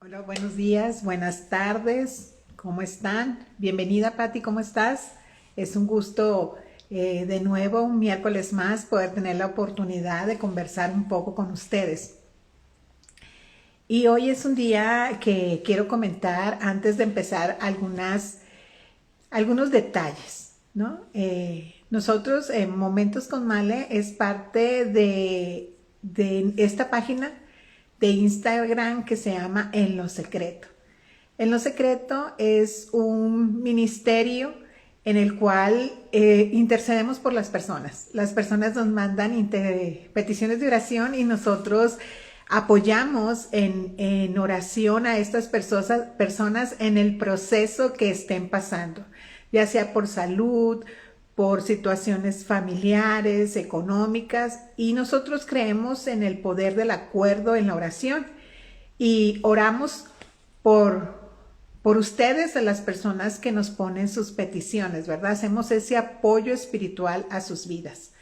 Hola, buenos días, buenas tardes, ¿cómo están? Bienvenida, Patti, ¿cómo estás? Es un gusto de nuevo, un miércoles más, poder tener la oportunidad de conversar un poco con ustedes. Y hoy es un día que quiero comentar, antes de empezar, algunos detalles, ¿no? Nosotros en Momentos con Male es parte de esta página de Instagram que se llama En lo Secreto. En lo Secreto es un ministerio en el cual intercedemos por las personas. Las personas nos mandan peticiones de oración y nosotros apoyamos en oración a estas personas en el proceso que estén pasando, ya sea por salud, por situaciones familiares, económicas, y nosotros creemos en el poder del acuerdo en la oración y oramos por, por ustedes, a las personas que nos ponen sus peticiones, ¿verdad? Hacemos ese apoyo espiritual a sus vidas.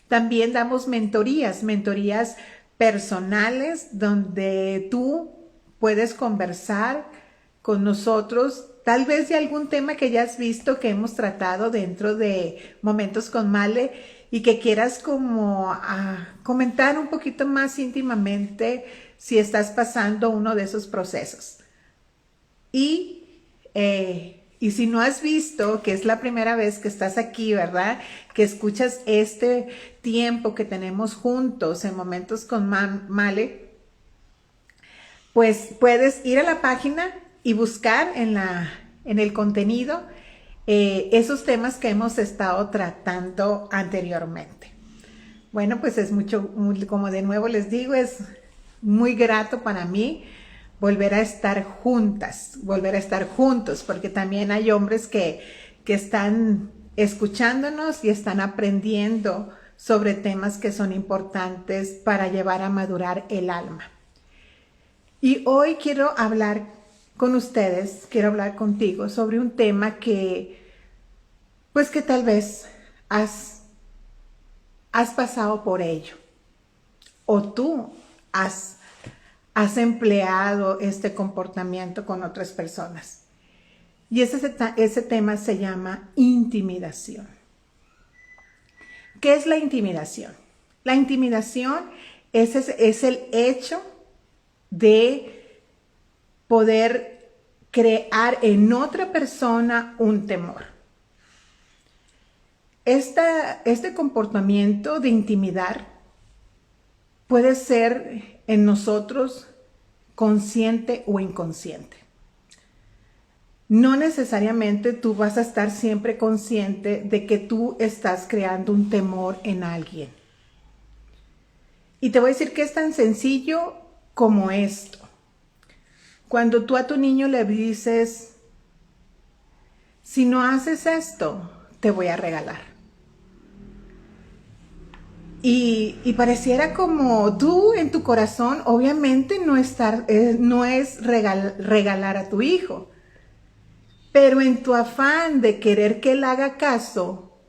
También damos mentorías personales donde tú puedes conversar con nosotros, tal vez de algún tema que ya has visto que hemos tratado dentro de Momentos con Male y que quieras como comentar un poquito más íntimamente si estás pasando uno de esos procesos. Y si no has visto, que es la primera vez que estás aquí, ¿verdad? Que escuchas este tiempo que tenemos juntos en Momentos con Male, pues puedes ir a la página y buscar en el contenido esos temas que hemos estado tratando anteriormente. Bueno, pues es como de nuevo les digo, es muy grato para mí volver a estar juntas, volver a estar juntos, porque también hay hombres que están escuchándonos y están aprendiendo sobre temas que son importantes para llevar a madurar el alma. Y hoy quiero hablar con ustedes, quiero hablar contigo sobre un tema pues que tal vez has pasado por ello, o tú has empleado este comportamiento con otras personas. Y ese tema se llama intimidación. ¿Qué es la intimidación? La intimidación es el hecho de poder crear en otra persona un temor. Este comportamiento de intimidar puede ser en nosotros consciente o inconsciente. No necesariamente tú vas a estar siempre consciente de que tú estás creando un temor en alguien. Y te voy a decir que es tan sencillo como esto. Cuando tú a tu niño le dices, si no haces esto, te voy a regalar. Y pareciera como tú en tu corazón, obviamente no es regalar a tu hijo, pero en tu afán de querer que él haga caso,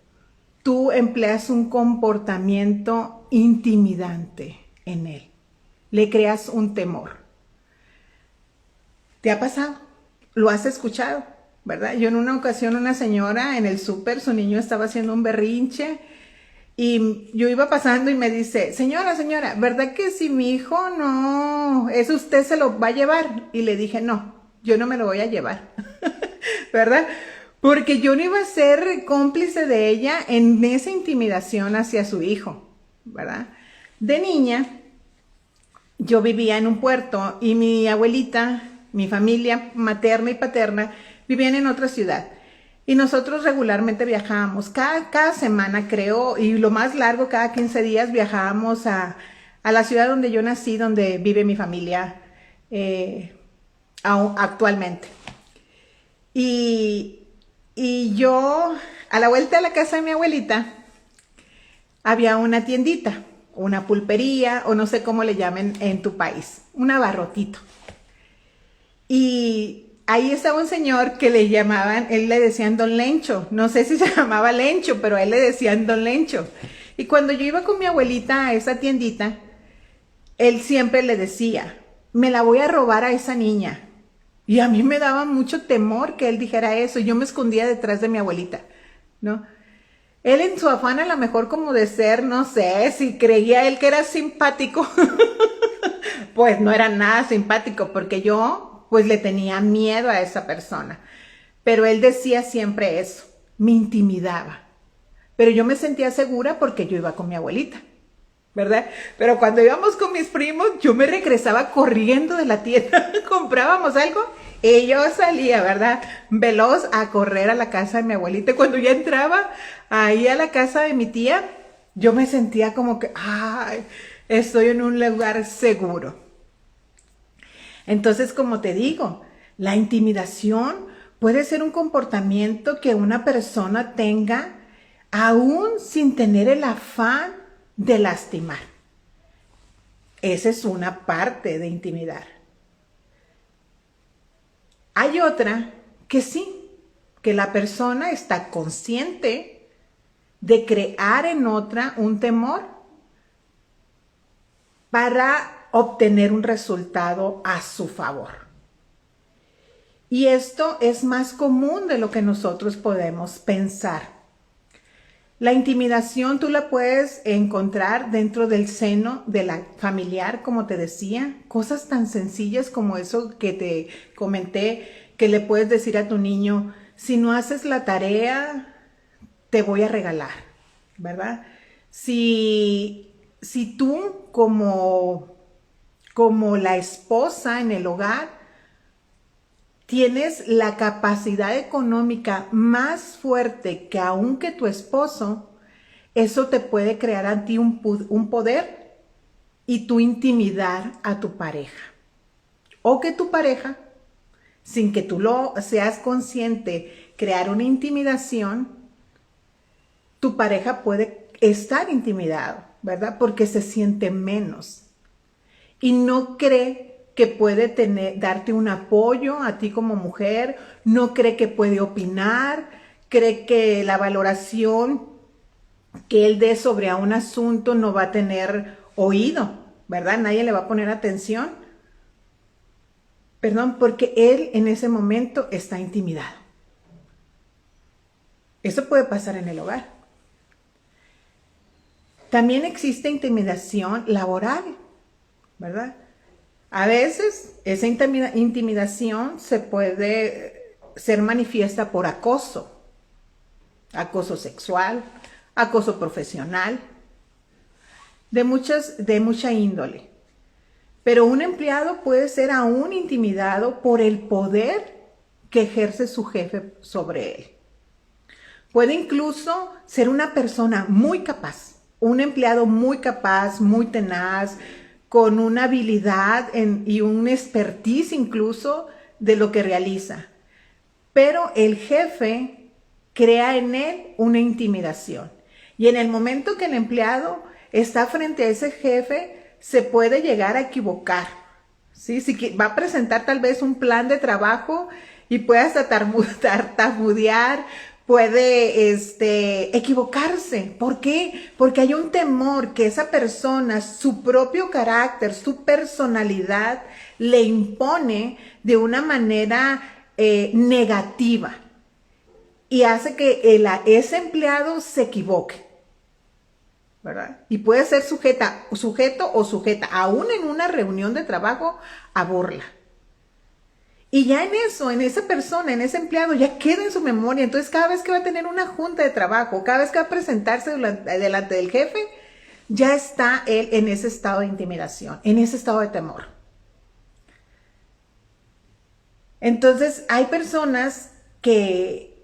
tú empleas un comportamiento intimidante en él, le creas un temor. ¿Te ha pasado? ¿Lo has escuchado? ¿Verdad? Yo en una ocasión, una señora en el súper, su niño estaba haciendo un berrinche. Y yo iba pasando y me dice, señora, ¿verdad que si mi hijo no, eso usted se lo va a llevar? Y le dije, no, yo no me lo voy a llevar, ¿verdad? Porque yo no iba a ser cómplice de ella en esa intimidación hacia su hijo, ¿verdad? De niña, yo vivía en un puerto y mi abuelita, mi familia materna y paterna, vivían en otra ciudad. Y nosotros regularmente viajábamos, cada semana creo, y lo más largo, cada 15 días viajábamos a la ciudad donde yo nací, donde vive mi familia actualmente. Y yo, a la vuelta de la casa de mi abuelita, había una tiendita, una pulpería, o no sé cómo le llamen en tu país, un abarrotito. Y ahí estaba un señor que le llamaban, él le decían Don Lencho, no sé si se llamaba Lencho, pero a él le decían Don Lencho. Y cuando yo iba con mi abuelita a esa tiendita, él siempre le decía, me la voy a robar a esa niña. Y a mí me daba mucho temor que él dijera eso. Yo me escondía detrás de mi abuelita, ¿no? Él en su afán a lo mejor como de ser, no sé, si creía él que era simpático, pues no era nada simpático porque yo pues le tenía miedo a esa persona. Pero él decía siempre eso, me intimidaba. Pero yo me sentía segura porque yo iba con mi abuelita, ¿verdad? Pero cuando íbamos con mis primos, yo me regresaba corriendo de la tienda, comprábamos algo y yo salía, ¿verdad? Veloz a correr a la casa de mi abuelita. Cuando ya entraba ahí a la casa de mi tía, yo me sentía como que, ay, estoy en un lugar seguro. Entonces, como te digo, la intimidación puede ser un comportamiento que una persona tenga aún sin tener el afán de lastimar. Esa es una parte de intimidar. Hay otra que sí, que la persona está consciente de crear en otra un temor para obtener un resultado a su favor. Y esto es más común de lo que nosotros podemos pensar. La intimidación tú la puedes encontrar dentro del seno de la familiar, como te decía, cosas tan sencillas como eso que te comenté, que le puedes decir a tu niño, si no haces la tarea, te voy a regalar, ¿verdad? Si tú como la esposa en el hogar tienes la capacidad económica más fuerte que aún que tu esposo, eso te puede crear a ti un poder y tú intimidar a tu pareja. O que tu pareja, sin que tú lo seas consciente, crear una intimidación, tu pareja puede estar intimidado, ¿verdad? Porque se siente menos y no cree que puede darte un apoyo a ti como mujer, no cree que puede opinar, cree que la valoración que él dé sobre a un asunto no va a tener oído, ¿verdad? Nadie le va a poner atención. Perdón, porque él en ese momento está intimidado. Eso puede pasar en el hogar. También existe intimidación laboral, ¿verdad? A veces esa intimidación se puede ser manifiesta por acoso, acoso sexual, acoso profesional, de mucha índole. Pero un empleado puede ser aún intimidado por el poder que ejerce su jefe sobre él. Puede incluso ser una persona muy capaz, un empleado muy capaz, muy tenaz, con una habilidad y un expertise incluso de lo que realiza. Pero el jefe crea en él una intimidación. Y en el momento que el empleado está frente a ese jefe, se puede llegar a equivocar. ¿Sí? Si va a presentar tal vez un plan de trabajo y puede hasta tartamudear, puede equivocarse. ¿Por qué? Porque hay un temor que esa persona, su propio carácter, su personalidad, le impone de una manera negativa y hace que ese empleado se equivoque, ¿verdad? Y puede ser sujeto o sujeta, aún en una reunión de trabajo, a burla. Y ya en eso, en esa persona, en ese empleado, ya queda en su memoria. Entonces, cada vez que va a tener una junta de trabajo, cada vez que va a presentarse delante del jefe, ya está él en ese estado de intimidación, en ese estado de temor. Entonces, hay personas que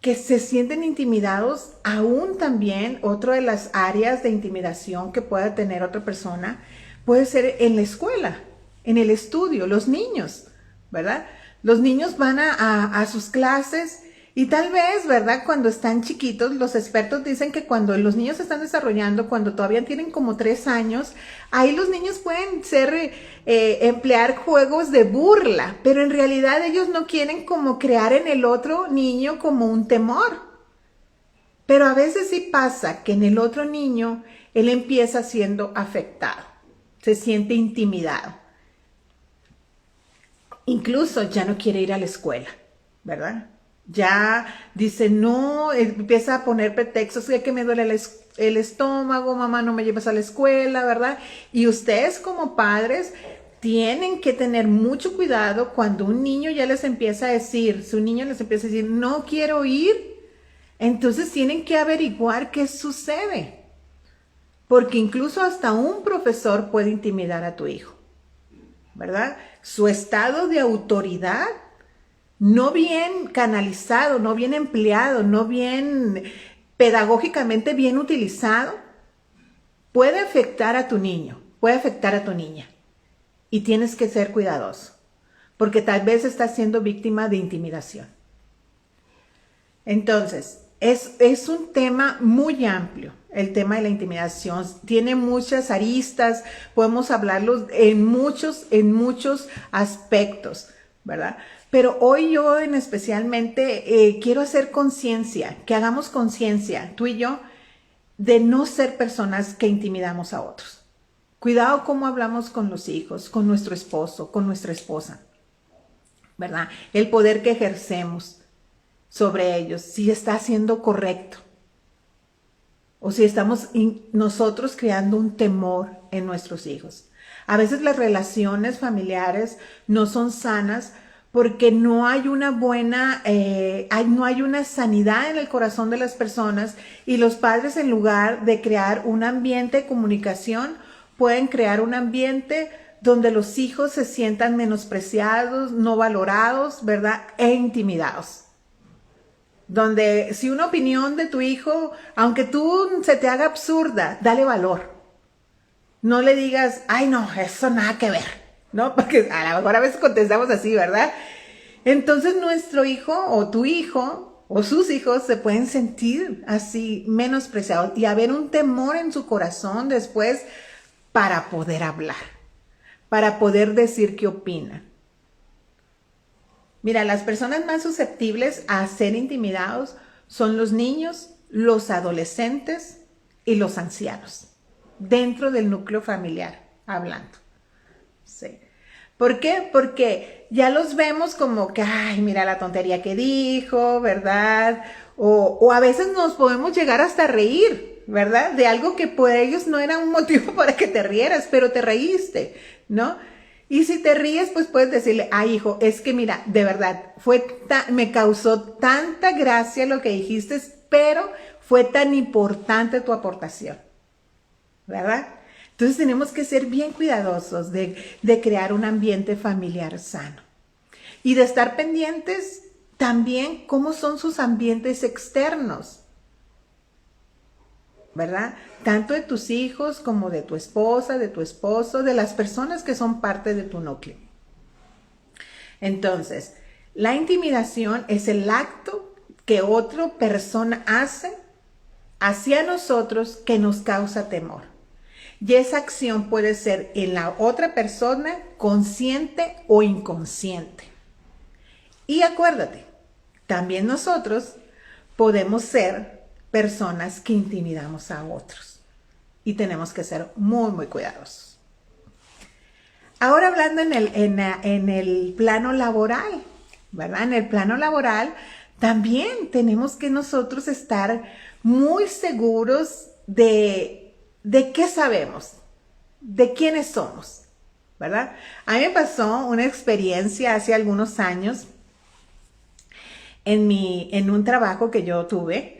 se sienten intimidados, aún también otra de las áreas de intimidación que pueda tener otra persona puede ser en la escuela, en el estudio, los niños, ¿verdad? Los niños van a sus clases y tal vez, ¿verdad? Cuando están chiquitos, los expertos dicen que cuando los niños se están desarrollando, cuando todavía tienen como 3 años, ahí los niños pueden emplear juegos de burla, pero en realidad ellos no quieren como crear en el otro niño como un temor. Pero a veces sí pasa que en el otro niño él empieza siendo afectado, se siente intimidado. incluso ya no quiere ir a la escuela, ¿verdad? Ya dice, no, empieza a poner pretextos de que me duele el estómago, mamá, no me llevas a la escuela, ¿verdad? Y ustedes como padres tienen que tener mucho cuidado cuando un niño ya les empieza a decir, su niño les empieza a decir, no quiero ir, entonces tienen que averiguar qué sucede. Porque incluso hasta un profesor puede intimidar a tu hijo, ¿verdad? Su estado de autoridad no bien canalizado, no bien empleado, no bien pedagógicamente bien utilizado, puede afectar a tu niño, puede afectar a tu niña. Y tienes que ser cuidadoso, porque tal vez estás siendo víctima de intimidación. Entonces, es un tema muy amplio, el tema de la intimidación. Tiene muchas aristas, podemos hablarlo en muchos aspectos, ¿verdad? Pero hoy yo especialmente quiero hacer conciencia, que hagamos conciencia, tú y yo, de no ser personas que intimidamos a otros. Cuidado cómo hablamos con los hijos, con nuestro esposo, con nuestra esposa, ¿verdad? El poder que ejercemos sobre ellos, si está siendo correcto o si estamos nosotros creando un temor en nuestros hijos. A veces las relaciones familiares no son sanas porque no hay una buena, no hay una sanidad en el corazón de las personas, y los padres, en lugar de crear un ambiente de comunicación, pueden crear un ambiente donde los hijos se sientan menospreciados, no valorados, ¿verdad? E intimidados. Donde si una opinión de tu hijo, aunque tú se te haga absurda, dale valor. No le digas, ay no, eso nada que ver, ¿no? Porque a lo mejor a veces contestamos así, ¿verdad? Entonces nuestro hijo o tu hijo o sus hijos se pueden sentir así menospreciados y haber un temor en su corazón después para poder hablar, para poder decir qué opinan. Mira, las personas más susceptibles a ser intimidados son los niños, los adolescentes y los ancianos, dentro del núcleo familiar, hablando. Sí. ¿Por qué? Porque ya los vemos como que, ay, mira la tontería que dijo, ¿verdad? O a veces nos podemos llegar hasta a reír, ¿verdad? De algo que por ellos no era un motivo para que te rieras, pero te reíste, ¿no? Y si te ríes, pues puedes decirle, ay, hijo, es que mira, de verdad, me causó tanta gracia lo que dijiste, pero fue tan importante tu aportación, ¿verdad? Entonces tenemos que ser bien cuidadosos de crear un ambiente familiar sano. Y de estar pendientes también cómo son sus ambientes externos, ¿verdad? Tanto de tus hijos como de tu esposa, de tu esposo, de las personas que son parte de tu núcleo. Entonces, la intimidación es el acto que otra persona hace hacia nosotros que nos causa temor. Y esa acción puede ser en la otra persona consciente o inconsciente. Y acuérdate, también nosotros podemos ser personas que intimidamos a otros. Y tenemos que ser muy, muy cuidadosos. Ahora hablando en el plano laboral, ¿verdad? En el plano laboral también tenemos que nosotros estar muy seguros de qué sabemos, de quiénes somos, ¿verdad? A mí me pasó una experiencia hace algunos años en un trabajo que yo tuve,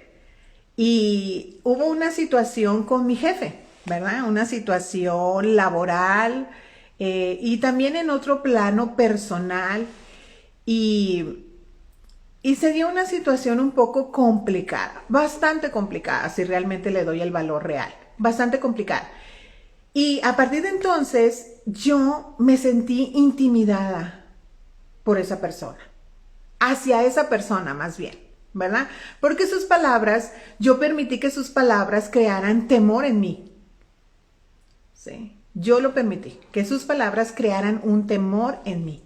y hubo una situación con mi jefe, ¿verdad? Una situación laboral y también en otro plano personal, y se dio una situación un poco complicada, bastante complicada, si realmente le doy el valor real, bastante complicada. Y a partir de entonces yo me sentí intimidada por esa persona, hacia esa persona más bien, ¿verdad? Porque sus palabras, yo permití que sus palabras crearan temor en mí. ¿Sí? Yo lo permití, que sus palabras crearan un temor en mí.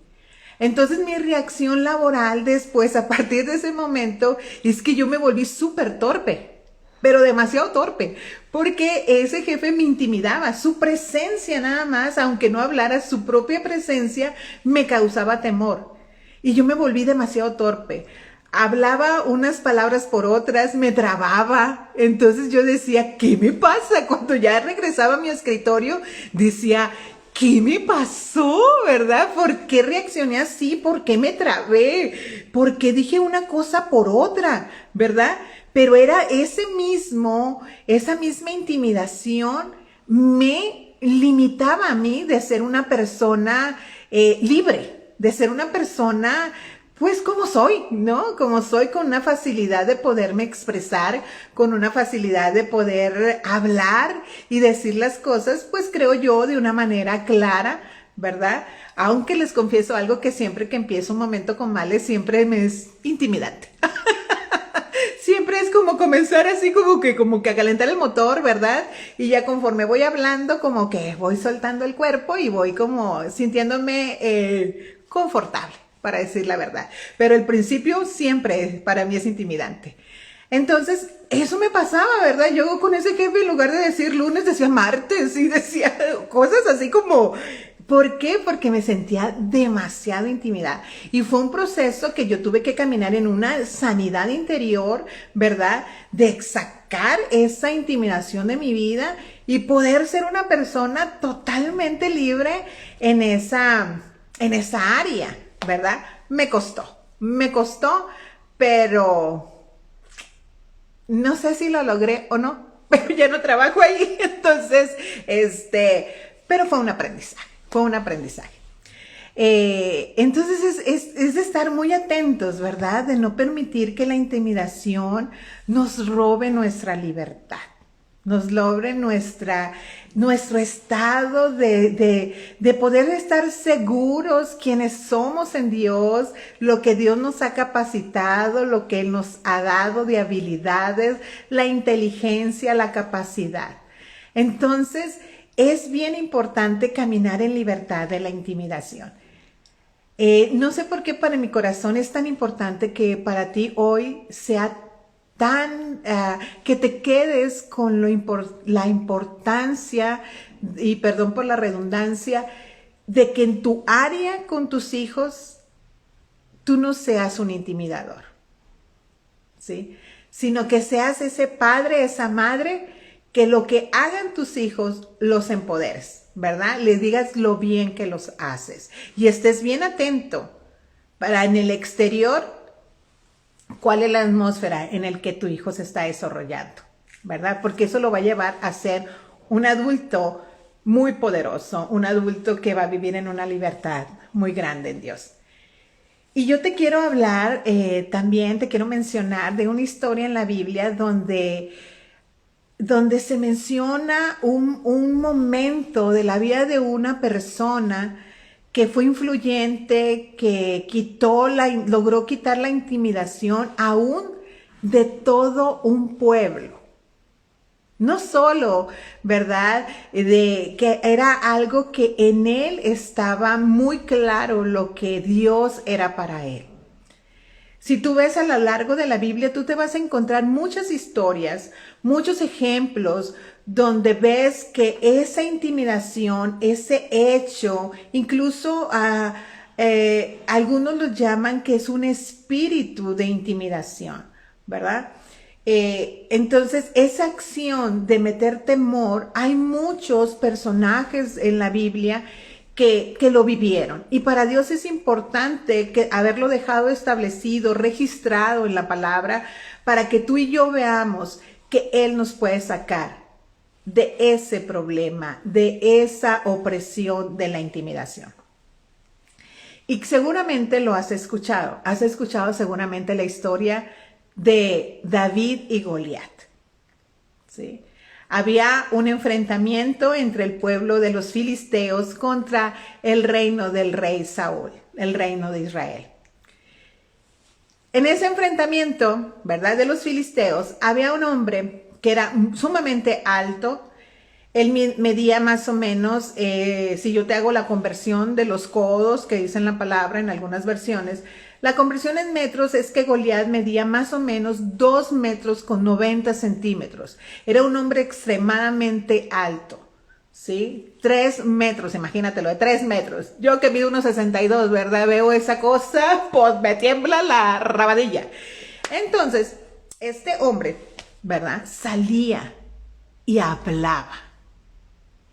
Entonces mi reacción laboral después, a partir de ese momento, es que yo me volví súper torpe. pero demasiado torpe, porque ese jefe me intimidaba, su presencia nada más, aunque no hablara, su propia presencia me causaba temor. Y yo me volví demasiado torpe. Hablaba unas palabras por otras, me trababa. Entonces yo decía, ¿qué me pasa? Cuando ya regresaba a mi escritorio, decía, ¿qué me pasó? ¿Verdad? ¿Por qué reaccioné así? ¿Por qué me trabé? ¿Por qué dije una cosa por otra? ¿Verdad? Pero era esa misma intimidación me limitaba a mí de ser una persona libre, de ser una persona pues como soy, ¿no? Como soy, con una facilidad de poderme expresar, con una facilidad de poder hablar y decir las cosas, pues creo yo, de una manera clara, ¿verdad? Aunque les confieso algo, que siempre que empiezo un momento con Male, siempre me es intimidante. Siempre es como comenzar así como que a calentar el motor, ¿verdad? Y ya conforme voy hablando, como que voy soltando el cuerpo y voy como sintiéndome confortable, para decir la verdad. Pero el principio siempre para mí es intimidante. Entonces, eso me pasaba, ¿verdad? Yo con ese jefe, en lugar de decir lunes, decía martes y decía cosas así como... ¿Por qué? Porque me sentía demasiado intimidada. Y fue un proceso que yo tuve que caminar en una sanidad interior, ¿verdad? De sacar esa intimidación de mi vida y poder ser una persona totalmente libre en esa área, ¿verdad? Me costó, pero no sé si lo logré o no, pero ya no trabajo ahí. Entonces, pero fue un aprendizaje. Entonces es de estar muy atentos, ¿verdad? De no permitir que la intimidación nos robe nuestra libertad, nos robe nuestro estado de poder estar seguros quienes somos en Dios, lo que Dios nos ha capacitado, lo que Él nos ha dado de habilidades, la inteligencia, la capacidad. Entonces, es bien importante caminar en libertad de la intimidación. No sé por qué para mi corazón es tan importante que para ti hoy sea que te quedes con la importancia, y perdón por la redundancia, de que en tu área con tus hijos tú no seas un intimidador, ¿sí? Sino que seas ese padre, esa madre, que lo que hagan tus hijos los empoderes, ¿verdad? Les digas lo bien que los haces y estés bien atento para en el exterior cuál es la atmósfera en el que tu hijo se está desarrollando, ¿verdad? Porque eso lo va a llevar a ser un adulto muy poderoso, un adulto que va a vivir en una libertad muy grande en Dios. Y yo te quiero hablar, también te quiero mencionar de una historia en la Biblia donde se menciona un momento de la vida de una persona que fue influyente, que logró quitar la intimidación aún de todo un pueblo. No solo, ¿verdad? De que era algo que en él estaba muy claro lo que Dios era para él. Si tú ves a lo largo de la Biblia, tú te vas a encontrar muchas historias, muchos ejemplos donde ves que esa intimidación, ese hecho, incluso algunos lo llaman que es un espíritu de intimidación, ¿verdad? Entonces, esa acción de meter temor, hay muchos personajes en la Biblia que lo vivieron. Y para Dios es importante haberlo dejado establecido, registrado en la palabra, para que tú y yo veamos que Él nos puede sacar de ese problema, de esa opresión de la intimidación. Y seguramente lo has escuchado seguramente la historia de David y Goliat, ¿sí? Había un enfrentamiento entre el pueblo de los filisteos contra el reino del rey Saúl, el reino de Israel. En ese enfrentamiento, ¿verdad?, de los filisteos, había un hombre que era sumamente alto, Él medía más o menos, si yo te hago la conversión de los codos que dicen la palabra en algunas versiones, la conversión en metros es que Goliat medía más o menos 2 metros con 90 centímetros. Era un hombre extremadamente alto, ¿sí? 3 metros, imagínatelo, de 3 metros. Yo que mido unos 62, ¿verdad? Veo esa cosa, pues me tiembla la rabadilla. Entonces, este hombre, ¿verdad? Salía y hablaba.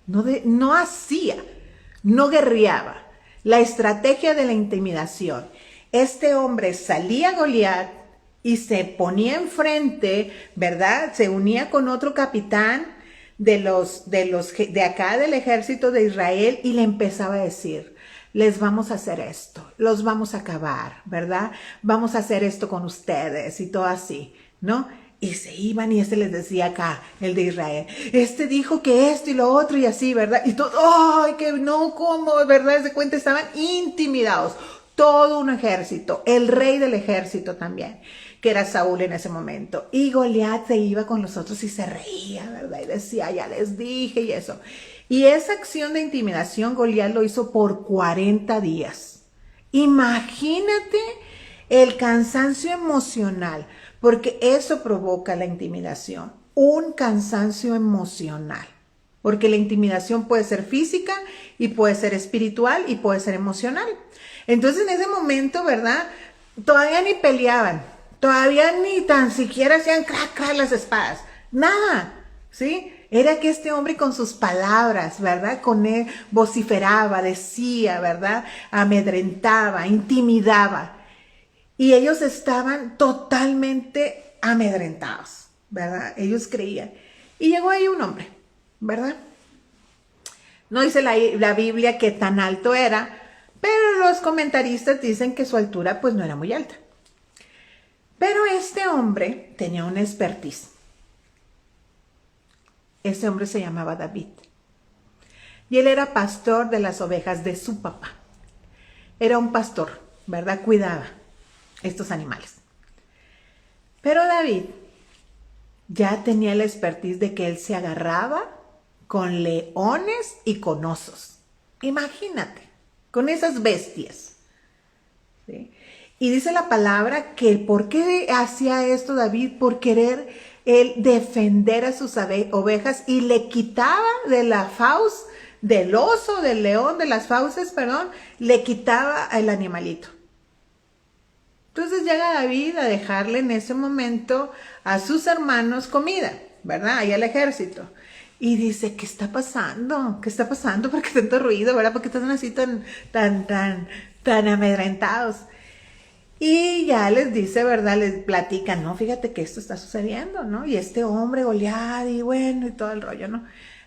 No hacía, no guerreaba. La estrategia de la intimidación. Este hombre salía a Goliat y se ponía enfrente, ¿verdad? Se unía con otro capitán de acá del ejército de Israel y le empezaba a decir: les vamos a hacer esto, los vamos a acabar, ¿verdad? Vamos a hacer esto con ustedes y todo así, ¿no? Y se iban y les decía acá, el de Israel, dijo que esto y lo otro y así, ¿verdad? Y todo, ¡ay, que no, cómo, ¿verdad? Se cuenta, estaban intimidados. Todo un ejército, el rey del ejército también, que era Saúl en ese momento. Y Goliat se iba con los otros y se reía, ¿verdad? Y decía, ya les dije y eso. Y esa acción de intimidación, Goliat lo hizo por 40 días. Imagínate el cansancio emocional, porque eso provoca la intimidación, un cansancio emocional. Porque la intimidación puede ser física y puede ser espiritual y puede ser emocional. Entonces en ese momento, ¿verdad? Todavía ni peleaban, todavía ni tan siquiera hacían crack, crack las espadas, nada, ¿sí? Era que este hombre con sus palabras, ¿verdad? Con él vociferaba, decía, ¿verdad? Amedrentaba, intimidaba. Y ellos estaban totalmente amedrentados, ¿verdad? Ellos creían. Y llegó ahí un hombre, ¿verdad? No dice la Biblia que tan alto era, pero los comentaristas dicen que su altura pues no era muy alta. Pero este hombre tenía una expertise. Ese hombre se llamaba David. Y él era pastor de las ovejas de su papá. Era un pastor, ¿verdad? Cuidaba estos animales. Pero David ya tenía la expertise de que él se agarraba con leones y con osos. Imagínate, con esas bestias. ¿Sí? Y dice la palabra que ¿por qué hacía esto David? Por querer él defender a sus ovejas y le quitaba de la fauce, del oso, del león, de las fauces, perdón, le quitaba el animalito. Entonces llega David a dejarle en ese momento a sus hermanos comida, ¿verdad? Ahí al ejército. Y dice, ¿qué está pasando? ¿Qué está pasando? ¿Por qué tanto ruido, verdad? ¿Por qué están así tan amedrentados? Y ya les dice, ¿verdad? Les platican, no, fíjate que esto está sucediendo, ¿no? Y este hombre Goliat y bueno, y todo el rollo, ¿no?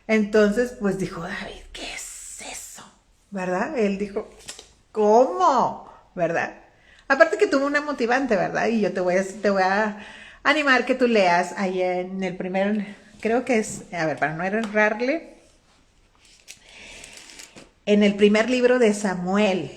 Entonces, pues dijo David, ¿qué es eso? ¿Verdad? Él dijo, ¿cómo? ¿Verdad? Aparte que tuvo una motivante, ¿verdad? Y yo te voy a animar que tú leas ahí en el primer, creo que es, a ver, para no errarle, en el primer libro de Samuel,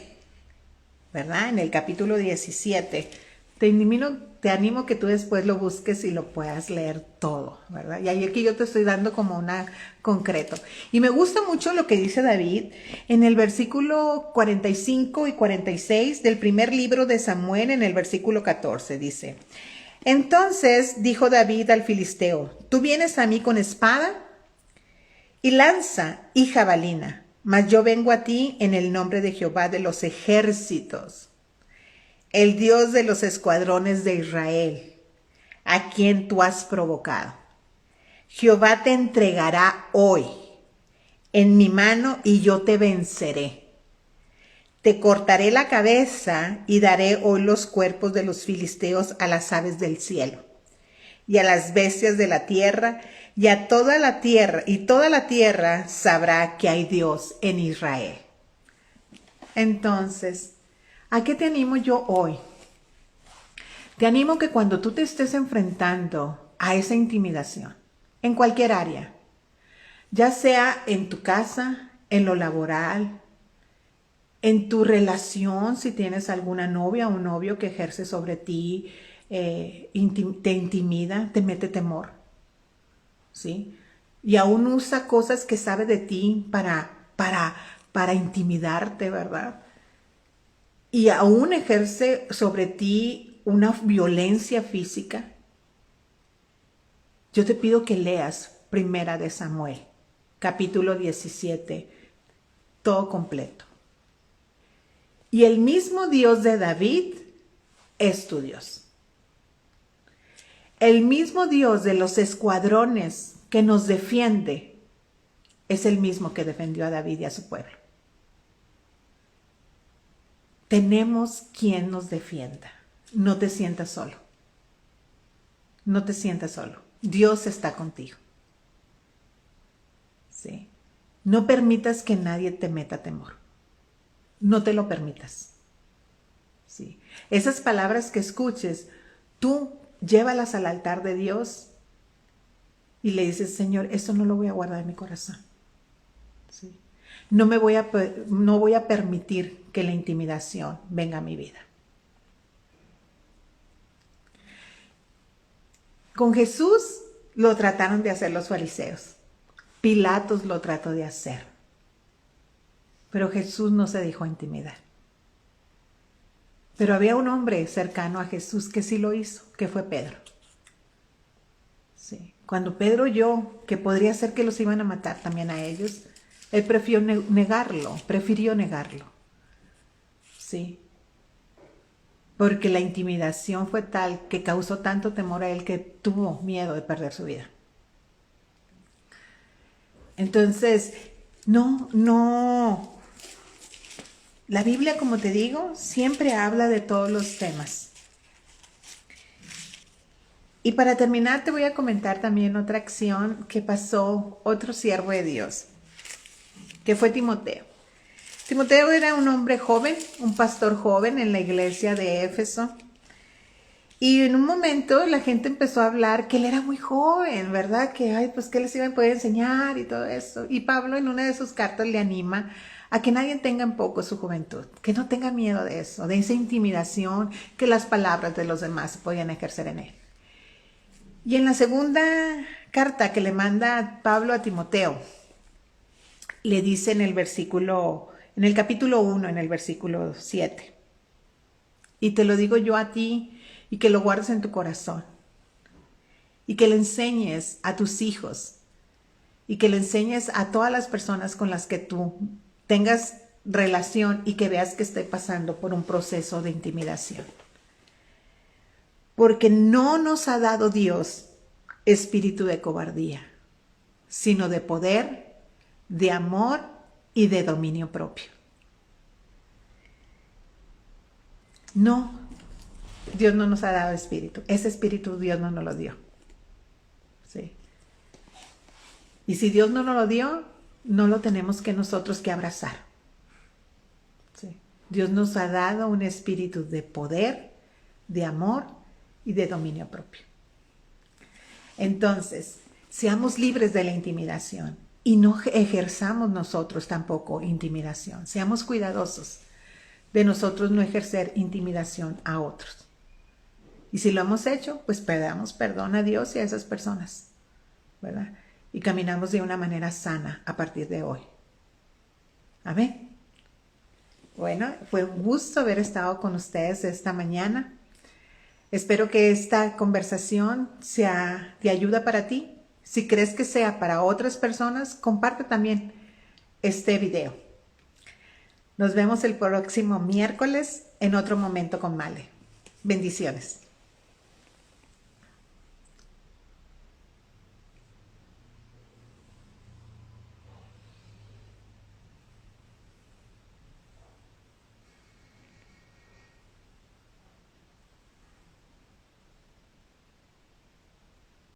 ¿verdad? En el capítulo 17. Te animo que tú después lo busques y lo puedas leer todo, ¿verdad? Y ahí aquí yo te estoy dando como una concreto. Y me gusta mucho lo que dice David en el versículo 45 y 46 del primer libro de Samuel, en el versículo 14, dice: entonces dijo David al filisteo, tú vienes a mí con espada y lanza y jabalina, mas yo vengo a ti en el nombre de Jehová de los ejércitos, el Dios de los escuadrones de Israel, a quien tú has provocado. Jehová te entregará hoy en mi mano y yo te venceré. Te cortaré la cabeza y daré hoy los cuerpos de los filisteos a las aves del cielo y a las bestias de la tierra y a toda la tierra, y toda la tierra sabrá que hay Dios en Israel. Entonces, ¿a qué te animo yo hoy? Te animo que cuando tú te estés enfrentando a esa intimidación, en cualquier área, ya sea en tu casa, en lo laboral, en tu relación, si tienes alguna novia o un novio que ejerce sobre ti, te intimida, te mete temor, ¿sí? y aún usa cosas que sabe de ti para intimidarte, ¿verdad? Y aún ejerce sobre ti una violencia física, yo te pido que leas Primera de Samuel, capítulo 17, todo completo. Y el mismo Dios de David es tu Dios. El mismo Dios de los escuadrones que nos defiende es el mismo que defendió a David y a su pueblo. Tenemos quien nos defienda. No te sientas solo. No te sientas solo. Dios está contigo. ¿Sí? No permitas que nadie te meta temor. No te lo permitas. ¿Sí? Esas palabras que escuches, tú llévalas al altar de Dios y le dices, Señor, esto no lo voy a guardar en mi corazón. ¿Sí? No voy a permitir que la intimidación venga a mi vida. Con Jesús lo trataron de hacer los fariseos. Pilatos lo trató de hacer. Pero Jesús no se dejó intimidar. Pero había un hombre cercano a Jesús que sí lo hizo, que fue Pedro. Sí. Cuando Pedro oyó que podría ser que los iban a matar también a ellos, él prefirió negarlo. Sí. Porque la intimidación fue tal que causó tanto temor a él que tuvo miedo de perder su vida. Entonces, no. La Biblia, como te digo, siempre habla de todos los temas. Y para terminar, te voy a comentar también otra acción que pasó otro siervo de Dios, que fue Timoteo. Timoteo era un hombre joven, un pastor joven en la iglesia de Éfeso. Y en un momento la gente empezó a hablar que él era muy joven, ¿verdad? Que, pues, ¿qué les iba a poder enseñar y todo eso? Y Pablo en una de sus cartas le anima a que nadie tenga en poco su juventud, que no tenga miedo de eso, de esa intimidación que las palabras de los demás podían ejercer en él. Y en la segunda carta que le manda Pablo a Timoteo, le dice en el capítulo 1, en el versículo 7, y te lo digo yo a ti, y que lo guardes en tu corazón, y que le enseñes a tus hijos, y que le enseñes a todas las personas con las que tú tengas relación y que veas que esté pasando por un proceso de intimidación. Porque no nos ha dado Dios espíritu de cobardía, sino de poder, de amor y de dominio propio. No, Dios no nos ha dado espíritu. Ese espíritu Dios no nos lo dio. ¿Sí? Y si Dios no nos lo dio, no lo tenemos que nosotros que abrazar. ¿Sí? Dios nos ha dado un espíritu de poder, de amor y de dominio propio. Entonces, seamos libres de la intimidación y no ejerzamos nosotros tampoco intimidación. Seamos cuidadosos de nosotros no ejercer intimidación a otros. Y si lo hemos hecho, pues pedamos perdón a Dios y a esas personas, ¿verdad? Y caminamos de una manera sana a partir de hoy. Amén. Bueno, fue un gusto haber estado con ustedes esta mañana. Espero que esta conversación sea de ayuda para ti. Si crees que sea para otras personas, comparte también este video. Nos vemos el próximo miércoles en otro momento con Male. Bendiciones.